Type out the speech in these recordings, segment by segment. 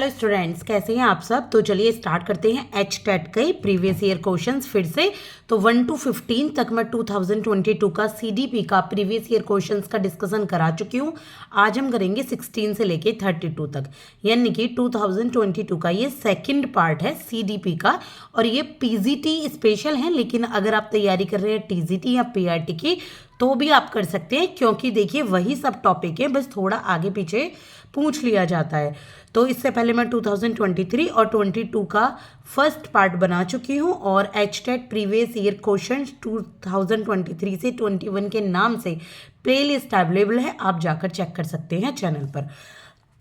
Hello students, कैसे हैं आप सब। तो चलिए स्टार्ट करते हैं एच टेट के प्रीवियस ईयर क्वेश्चंस फिर से। तो 1 to 15 तक मैं 2022 का सीडीपी का प्रीवियस ईयर क्वेश्चंस का डिस्कशन करा चुकी हूँ। आज हम करेंगे 16 से लेके 32 तक, यानी कि 2022 का ये सेकंड पार्ट है सीडीपी का। और ये पीजीटी स्पेशल है, लेकिन अगर आप तैयारी कर रहे हैं टीजीटी या पीआरटी की तो भी आप कर सकते हैं, क्योंकि देखिए वही सब टॉपिक है, बस थोड़ा आगे पीछे पूछ लिया जाता है। तो इससे पहले मैं 2023 और 22 का फर्स्ट पार्ट बना चुकी हूँ, और H TET previous year question 2023 से 21 के नाम से प्लेलिस्ट अवेलेबल है, आप जाकर चेक कर सकते हैं चैनल पर।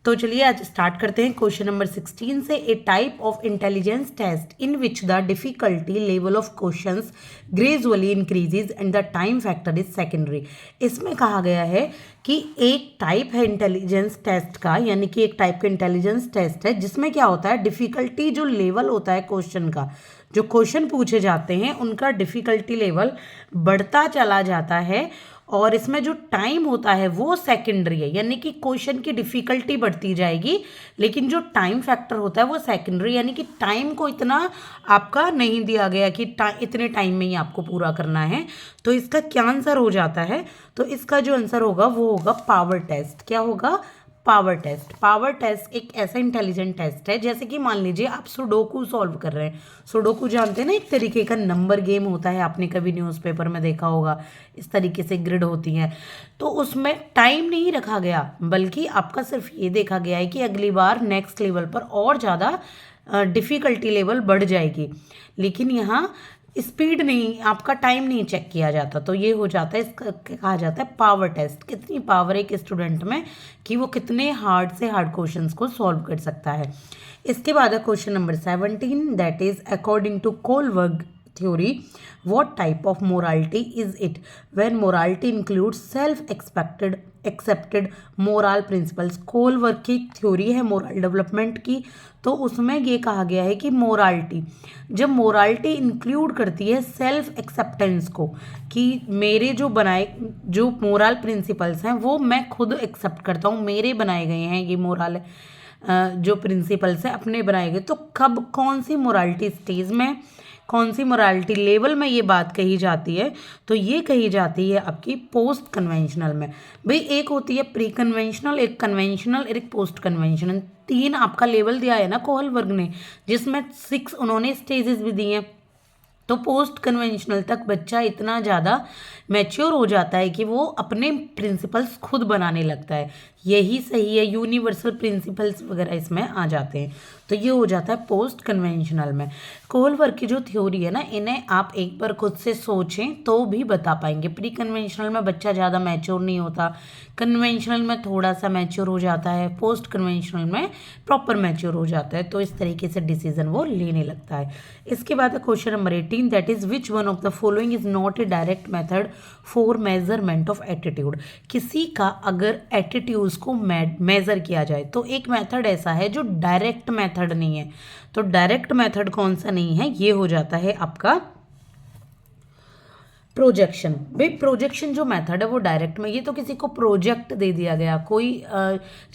तो चलिए आज स्टार्ट करते हैं क्वेश्चन नंबर 16 से। A type of intelligence test in which the difficulty level of questions gradually increases and the time factor is secondary. इसमें कहा गया है कि एक टाइप है इंटेलिजेंस टेस्ट का, यानी कि एक टाइप का इंटेलिजेंस टेस्ट है जिसमें क्या होता है, डिफिकल्टी जो लेवल होता है क्वेश्चन का, जो क्वेश्चन पूछे जाते हैं उनका डिफिकल्टी लेवल बढ़ता चला जाता है, और इसमें जो टाइम होता है वो सेकेंडरी है, यानी कि क्वेश्चन की डिफिकल्टी बढ़ती जाएगी लेकिन जो टाइम फैक्टर होता है वो सेकेंडरी, यानी कि टाइम को इतना आपका नहीं दिया गया कि इतने टाइम में ही आपको पूरा करना है। तो इसका क्या आंसर हो जाता है, तो इसका जो आंसर होगा वो होगा पावर टेस्ट। क्या होगा? Power test. पावर टेस्ट एक ऐसा इंटेलिजेंट टेस्ट है, जैसे कि मान लीजिए आप सुडोकू सॉल्व कर रहे हैं। सुडोकू जानते हैं ना, एक तरीके का नंबर गेम होता है, आपने कभी न्यूज़पेपर में देखा होगा, इस तरीके से ग्रिड होती हैं। तो उसमें टाइम नहीं रखा गया, बल्कि आपका सिर्फ ये देखा गया है कि अगली बार नेक्स्ट लेवल पर और ज़्यादा डिफ़िकल्टी लेवल बढ़ जाएगी, लेकिन यहाँ स्पीड नहीं, आपका टाइम नहीं चेक किया जाता। तो ये हो जाता है, इसका कहा जाता है पावर टेस्ट। कितनी पावर है एक स्टूडेंट में कि वो कितने हार्ड से हार्ड क्वेश्चंस को सॉल्व कर सकता है। इसके बाद है question number 17, that is according to Kohlberg theory what type of morality is it when morality includes self accepted moral principles। Kohlberg की थ्योरी है मोरल डेवलपमेंट की, तो उसमें ये कहा गया है कि मोरालिटी, जब मोरालिटी इंक्लूड करती है सेल्फ एक्सेप्टेंस को, कि मेरे जो बनाए जो मोरल प्रिंसिपल्स हैं वो मैं खुद एक्सेप्ट करता हूँ, मेरे बनाए गए हैं ये मोरल जो प्रिंसिपल्स हैं अपने बनाए गए। तो कब कौन सी मोरालिटी स्टेज में, कौन सी मोरालिटी लेवल में ये बात कही जाती है, तो ये कही जाती है आपकी पोस्ट कन्वेंशनल में। भाई एक होती है प्री कन्वेंशनल, एक कन्वेंशनल, एक पोस्ट कन्वेंशनल, 3 आपका लेवल दिया है ना कोहलबर्ग ने, जिसमें 6 उन्होंने स्टेजेस भी दिए हैं। तो पोस्ट कन्वेंशनल तक बच्चा इतना ज़्यादा मैच्योर हो जाता है कि वो अपने प्रिंसिपल्स खुद बनाने लगता है। यही सही है, यूनिवर्सल प्रिंसिपल्स वगैरह इसमें आ जाते हैं। तो ये हो जाता है पोस्ट कन्वेंशनल में। कोहलबर्ग की जो थ्योरी है ना, इन्हें आप एक बार खुद से सोचें तो भी बता पाएंगे। प्री कन्वेंशनल में बच्चा ज़्यादा मैच्योर नहीं होता, कन्वेंशनल में थोड़ा सा मैच्योर हो जाता है, पोस्ट कन्वेंशनल में प्रॉपर मैच्योर हो जाता है। तो इस तरीके से डिसीजन वो लेने लगता है। इसके बाद है question number 18, that is which one of the following is not A direct method for measurement of attitude. किसी का अगर एटीट्यूड को मेजर किया जाए तो एक मेथड ऐसा है जो डायरेक्ट मेथड नहीं है। तो डायरेक्ट मेथड कौन सा नहीं है, ये हो जाता है आपका प्रोजेक्शन। भाई प्रोजेक्शन जो मेथड है वो डायरेक्ट में, ये तो किसी को प्रोजेक्ट दे दिया गया, कोई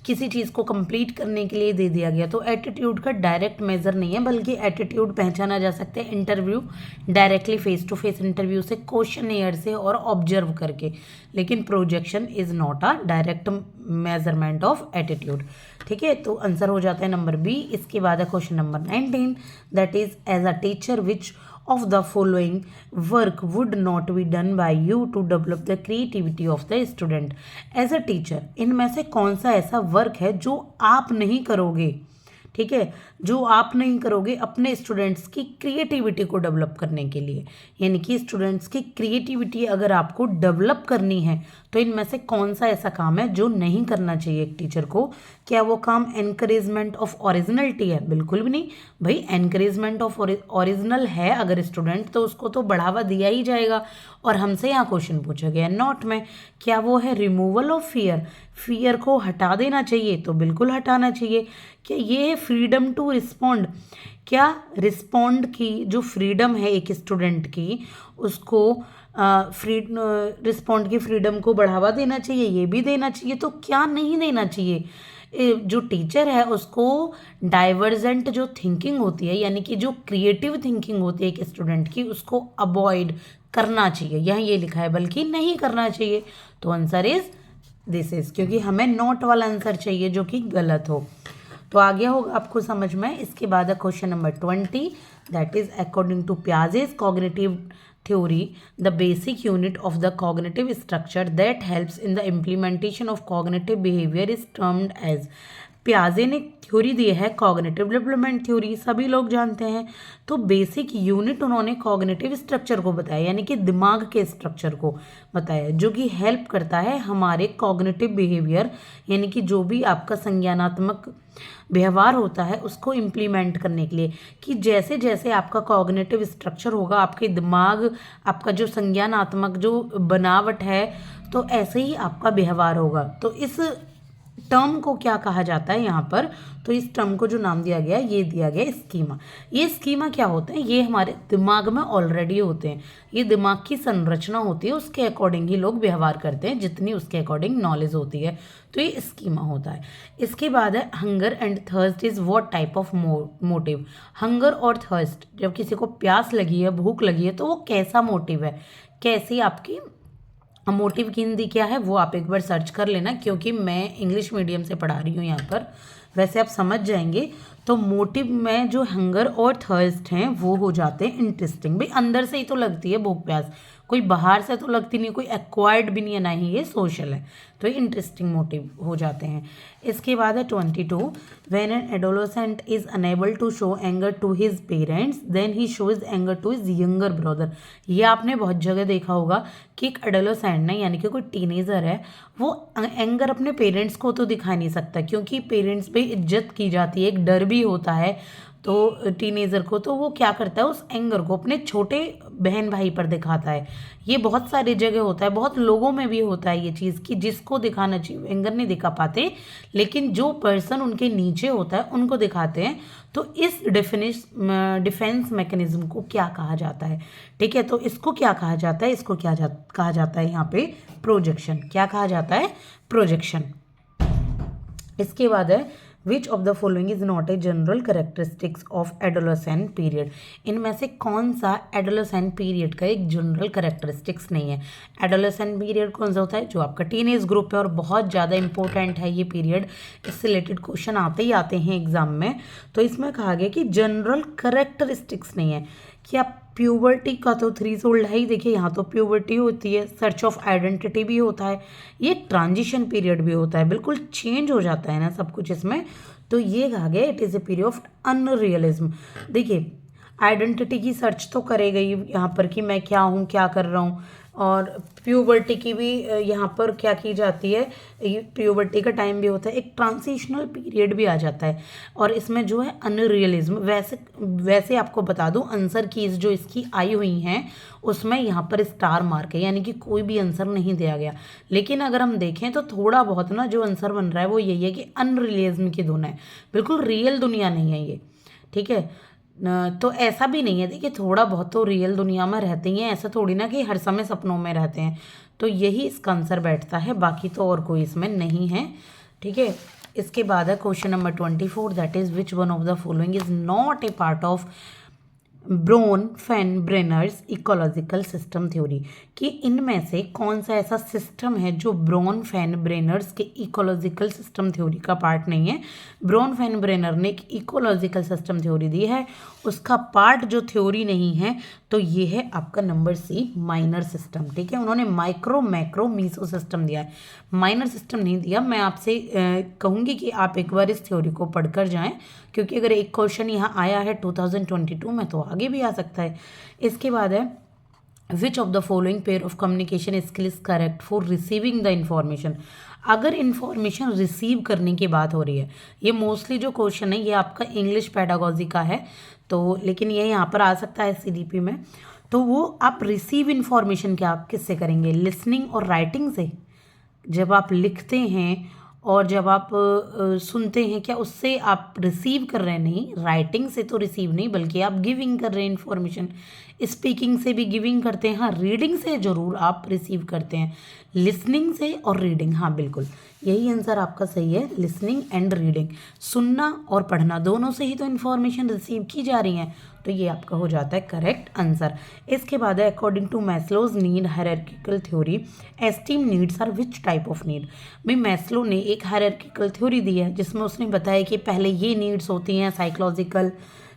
किसी चीज़ को कंप्लीट करने के लिए दे दिया गया, तो एटीट्यूड का डायरेक्ट मेजर नहीं है, बल्कि एटीट्यूड पहचाना जा सकते हैं interview, directly face to face interview से, क्वेश्चन से और ऑब्जर्व करके। लेकिन projection is not a direct measurement of attitude. ठीक है, तो आंसर हो जाता है नंबर बी। इसके बाद है question number 19, that is as a teacher which of the following work would not be done by you to develop the creativity of the student। as a teacher इनमें से कौन सा ऐसा वर्क है जो आप नहीं करोगे, ठीक है, जो आप नहीं करोगे अपने स्टूडेंट्स की क्रिएटिविटी को डेवलप करने के लिए। यानी कि स्टूडेंट्स की क्रिएटिविटी अगर आपको डेवलप करनी है तो इनमें से कौन सा ऐसा काम है जो नहीं करना चाहिए एक टीचर को। क्या वो काम एनकरेजमेंट ऑफ ओरिजिनलिटी है? बिल्कुल भी नहीं भाई। एनकरेजमेंट ऑफ ओरिजिनल है अगर स्टूडेंट, तो उसको तो बढ़ावा दिया ही जाएगा। और हमसे यहाँ क्वेश्चन पूछा गया नॉट में, क्या वो है रिमूवल ऑफ फियर, फियर को हटा देना चाहिए? तो बिल्कुल हटाना चाहिए। क्या ये है फ्रीडम टू रिस्पॉन्ड, क्या रिस्पॉन्ड की जो फ्रीडम है एक स्टूडेंट की, उसको रिस्पॉन्ड की फ्रीडम को बढ़ावा देना चाहिए? ये भी देना चाहिए। तो क्या नहीं देना चाहिए? जो टीचर है उसको डाइवर्जेंट जो थिंकिंग होती है, यानी कि जो क्रिएटिव थिंकिंग होती है एक स्टूडेंट की, उसको अवॉइड करना चाहिए। यहाँ ये लिखा है बल्कि नहीं करना चाहिए। तो आंसर इज दिस इज, क्योंकि हमें नॉट वाला आंसर चाहिए जो कि गलत हो। तो आ गया होगा आपको समझ में। इसके बाद है question number 20, that is according to Piaget's cognitive theory, the basic unit of the cognitive structure that helps in the implementation of cognitive behavior is termed as। पियाजे ने थ्योरी दी है कॉग्निटिव डेवलपमेंट थ्योरी, सभी लोग जानते हैं। तो basic unit उन्होंने cognitive structure को बताया, यानी कि दिमाग के स्ट्रक्चर को बताया, जो कि हेल्प करता है हमारे कॉग्निटिव बिहेवियर, यानी कि जो भी आपका संज्ञानात्मक व्यवहार होता है उसको इम्प्लीमेंट करने के लिए। कि जैसे जैसे आपका कॉग्निटिव स्ट्रक्चर होगा, आपके दिमाग, आपका जो संज्ञानात्मक जो बनावट है, तो ऐसे ही आपका व्यवहार होगा। तो इस टर्म को क्या कहा जाता है यहाँ पर, तो इस टर्म को जो नाम दिया गया, ये दिया गया स्कीमा। ये स्कीमा क्या होते हैं, ये हमारे दिमाग में ऑलरेडी होते हैं। ये दिमाग की संरचना होती है, उसके अकॉर्डिंग ही लोग व्यवहार करते हैं, जितनी उसके अकॉर्डिंग नॉलेज होती है। तो ये स्कीमा होता है। इसके बाद है hunger and thirst is what type of motive. Hunger और थर्स्ट, जब किसी को प्यास लगी है, भूख लगी है, तो वो कैसा मोटिव है, कैसी आपकी मोटिव की हिंदी क्या है, वो आप एक बार सर्च कर लेना, क्योंकि मैं इंग्लिश मीडियम से पढ़ा रही हूँ यहाँ पर, वैसे आप समझ जाएंगे। तो मोटिव में जो हंगर और थर्स्ट हैं वो हो जाते हैं इंटरेस्टिंग। भाई अंदर से ही तो लगती है भूख प्यास, कोई बाहर से तो लगती नहीं, कोई एक्वायर्ड भी नहीं है, ना ही ये सोशल है। तो ये इंटरेस्टिंग मोटिव हो जाते हैं। इसके बाद है 22, when an adolescent is unable to show anger to his parents then he shows anger to his younger brother. ये आपने बहुत जगह देखा होगा कि एक एडोलेसेंट नहीं, यानी कि कोई टीनेजर है, वो एंगर अपने पेरेंट्स को तो दिखा नहीं सकता, क्योंकि पेरेंट्स पे इज्जत की जाती है, एक डर भी होता है। तो टीनेजर को, तो वो क्या करता है, उस एंगर को अपने छोटे बहन भाई पर दिखाता है। ये बहुत सारी जगह होता है, बहुत लोगों में भी होता है ये चीज़, कि जिसको दिखाना चाहिए एंगर नहीं दिखा पाते, लेकिन जो पर्सन उनके नीचे होता है उनको दिखाते हैं। तो इस डिफेंस मैकेनिज्म को क्या कहा जाता है, ठीक है। तो इसको क्या कहा जाता है, इसको क्या कहा जाता है यहाँ पे प्रोजेक्शन। क्या कहा जाता है, प्रोजेक्शन। इसके बाद है which of the following is not a general characteristics of adolescent period. इनमें से कौन सा एडोलेसेंट पीरियड का एक जनरल करेक्टरिस्टिक्स नहीं है। एडोलेसेंट पीरियड कौन सा होता है, जो आपका टीनेज ग्रुप है, और बहुत ज़्यादा इंपॉर्टेंट है ये पीरियड, इससे रिलेटेड क्वेश्चन आते ही आते हैं एग्जाम में। तो इसमें कहा गया कि जनरल करेक्टरिस्टिक्स नहीं है, कि आप प्यूबर्टी का तो थ्रीशोल्ड है ही, देखिए यहाँ तो प्यूबर्टी होती है, सर्च ऑफ आइडेंटिटी भी होता है, ये ट्रांजिशन पीरियड भी होता है, बिल्कुल चेंज हो जाता है ना सब कुछ इसमें। तो ये कहा गया it is a period of unrealism. देखिए आइडेंटिटी की सर्च तो करेगा ही यहाँ पर, कि मैं क्या हूँ, क्या कर रहा हूँ, और प्यूबर्टी की भी यहाँ पर क्या की जाती है, प्यूबर्टी का टाइम भी होता है, एक ट्रांजिशनल पीरियड भी आ जाता है। और इसमें जो है अनरियलिज्म, वैसे आपको बता दूं आंसर कीज जो इसकी आई हुई हैं उसमें यहाँ पर स्टार मार्क है, यानी कि कोई भी आंसर नहीं दिया गया। लेकिन अगर हम देखें तो थोड़ा बहुत ना जो आंसर बन रहा है वो यही है कि अनरियलिज्म की दुनिया है, बिल्कुल रियल दुनिया नहीं है ये, ठीक है। तो ऐसा भी नहीं है, देखिए थोड़ा बहुत तो रियल दुनिया में रहते ही हैं, ऐसा थोड़ी ना कि हर समय सपनों में रहते हैं। तो यही इसका आंसर बैठता है, बाकी तो और कोई इसमें नहीं है, ठीक है। इसके बाद है question number 24, that is which one of the following is not a part of Bronfenbrenner's ecological system theory. कि इनमें से कौन सा ऐसा सिस्टम है जो ब्रोन-फेन-ब्रेनर्स के इकोलॉजिकल सिस्टम थ्योरी का पार्ट नहीं है। ब्रोन-फेन-ब्रेनर ने एक इकोलॉजिकल सिस्टम थ्योरी दी है, उसका पार्ट जो थ्योरी नहीं है, तो ये है आपका नंबर सी माइनर सिस्टम, ठीक है। उन्होंने माइक्रो मैक्रो मीसो सिस्टम दिया है, माइनर सिस्टम नहीं दिया। मैं आपसे कहूँगी कि आप एक बार इस थ्योरी को पढ़कर जाएं, क्योंकि अगर एक क्वेश्चन यहाँ आया है 2022 में तो आगे भी आ सकता है। इसके बाद है which of the following pair of communication skill is correct for receiving the information. अगर इंफॉर्मेशन रिसीव करने की बात हो रही है, ये मोस्टली जो क्वेश्चन है ये आपका इंग्लिश पेडागोजी का है, तो लेकिन ये यहाँ पर आ सकता है CDP में। तो वो आप रिसीव इंफॉर्मेशन क्या किससे करेंगे, लिसनिंग और राइटिंग से। जब आप लिखते हैं और जब आप सुनते हैं क्या उससे आप रिसीव कर रहे हैं, नहीं, राइटिंग से तो रिसीव नहीं बल्कि आप गिविंग कर रहे हैं इन्फॉर्मेशन। स्पीकिंग से भी गिविंग करते हैं, हाँ रीडिंग से ज़रूर आप रिसीव करते हैं, लिसनिंग से और रीडिंग, हाँ बिल्कुल यही आंसर आपका सही है, लिसनिंग एंड रीडिंग। सुनना और पढ़ना दोनों से ही तो इन्फॉर्मेशन रिसीव की जा रही है, तो ये आपका हो जाता है करेक्ट आंसर। इसके बाद है according to Maslow's need hierarchical theory esteem needs are which type of need. भाई मैस्लो ने एक हायरार्किकल थ्योरी दी है जिसमें उसने बताया कि पहले ये नीड्स होती हैं, साइकोलॉजिकल,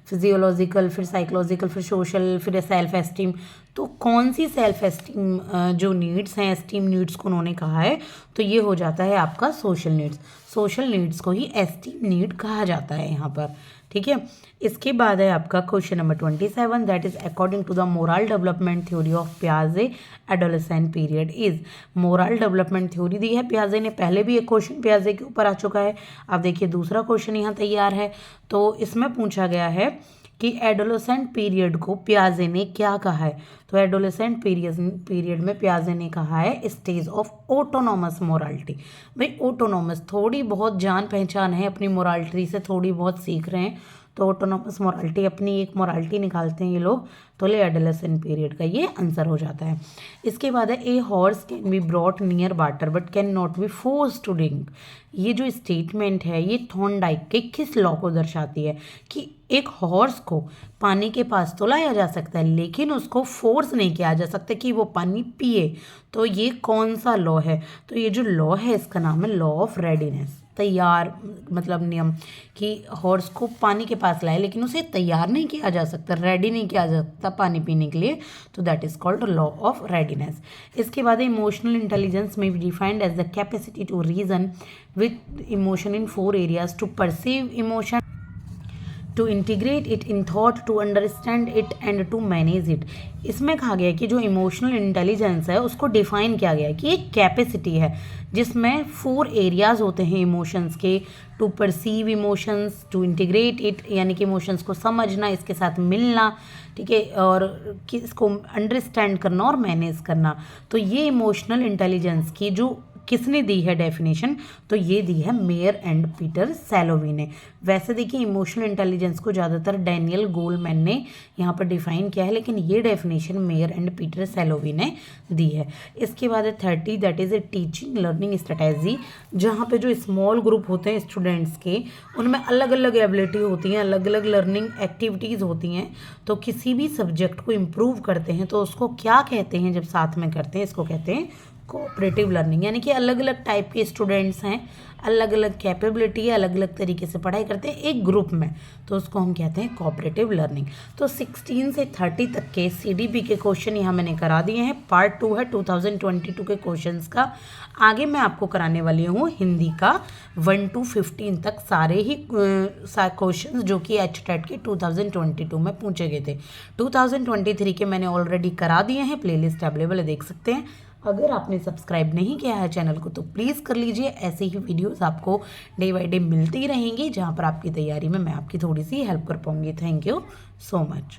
फिजियोलॉजिकल, फिर साइकोलॉजिकल, फिर सोशल, फिर सेल्फ एस्टीम। तो कौन सी सेल्फ एस्टीम जो नीड्स हैं, एस्टीम नीड्स को उन्होंने कहा है, तो ये हो जाता है आपका सोशल नीड्स। सोशल नीड्स को ही एस्टीम नीड कहा जाता है यहाँ पर, ठीक है। इसके बाद है आपका question number 27, that is according to the moral development theory of पियाजे adolescent period is. Moral development theory दी है पियाजे ने, पहले भी एक क्वेश्चन पियाजे के ऊपर आ चुका है। अब देखिए दूसरा क्वेश्चन यहाँ तैयार है, तो इसमें पूछा गया है कि एडोलेसेंट पीरियड को पियाजे ने क्या कहा है। तो एडोलेसेंट पीरियड में पियाजे ने कहा है स्टेज ऑफ ऑटोनॉमस मोरालिटी। भाई ऑटोनॉमस, थोड़ी बहुत जान पहचान है अपनी मोरालिटी से, थोड़ी बहुत सीख रहे हैं, तो ऑटोनॉमस मोरालिटी, अपनी एक मोरालिटी निकालते हैं ये लोग, तो ले एडोलेसेंट पीरियड का ये आंसर हो जाता है। इसके बाद है a horse can be brought near water but can not be force to drink. ये जो स्टेटमेंट है ये थॉर्नडाइक के किस लॉ को दर्शाती है कि एक हॉर्स को पानी के पास तो लाया जा सकता है लेकिन उसको फोर्स नहीं किया जा सकता कि वो पानी पिए। तो ये कौन सा लॉ है, तो ये जो लॉ है इसका नाम है लॉ ऑफ रेडीनेस, तैयार मतलब नियम, कि हॉर्स को पानी के पास लाए लेकिन उसे तैयार नहीं किया जा सकता, रेडी नहीं किया जा सकता पानी पीने के लिए, तो that is called law of readiness. इसके बाद emotional intelligence may be defined as the capacity to reason with emotion in 4 areas, to perceive emotion, to integrate it in thought, to understand it and to manage it. इसमें कहा गया है कि जो emotional intelligence है उसको define किया गया है कि एक कैपेसिटी है जिसमें 4 एरियाज होते हैं इमोशंस के, to perceive emotions, to integrate it यानी कि इमोशंस को समझना, इसके साथ मिलना, ठीक है, और इसको अंडरस्टैंड करना और मैनेज करना। तो ये इमोशनल इंटेलिजेंस की जो किसने दी है डेफिनेशन, तो ये दी है मेयर एंड पीटर सैलोवी ने। वैसे देखिए इमोशनल इंटेलिजेंस को ज़्यादातर डैनियल गोलमैन ने यहाँ पर डिफाइन किया है, लेकिन ये डेफिनेशन मेयर एंड पीटर सैलोवी ने दी है। इसके बाद है 30, that is a teaching learning strategy, जहाँ पे जो स्मॉल ग्रुप होते हैं स्टूडेंट्स के, उनमें अलग अलग एबिलिटी होती हैं, अलग अलग लर्निंग एक्टिविटीज़ होती हैं, तो किसी भी सब्जेक्ट को इम्प्रूव करते हैं तो उसको क्या कहते हैं जब साथ में करते हैं, इसको कहते हैं कोऑपरेटिव लर्निंग। यानी कि अलग अलग टाइप के स्टूडेंट्स हैं, अलग अलग कैपेबिलिटी है, अलग अलग तरीके से पढ़ाई करते हैं एक ग्रुप में, तो उसको हम कहते हैं कोऑपरेटिव लर्निंग। तो 16 से 30 तक के सीडीपी के क्वेश्चन यहाँ मैंने करा दिए हैं। पार्ट 2 है 2022 के क्वेश्चंस का। आगे मैं आपको कराने वाली हूँ हिंदी का 1 to 15 तक सारे ही क्वेश्चंस जो कि HTET के 2022 में पूछे गए थे। 2023 के मैंने ऑलरेडी करा दिए हैं, प्लेलिस्ट अवेलेबल है, देख सकते हैं। अगर आपने सब्सक्राइब नहीं किया है चैनल को तो प्लीज़ कर लीजिए, ऐसे ही वीडियोस आपको डे बाय डे मिलती रहेंगी जहां पर आपकी तैयारी में मैं आपकी थोड़ी सी हेल्प कर पाऊंगी। Thank you so much.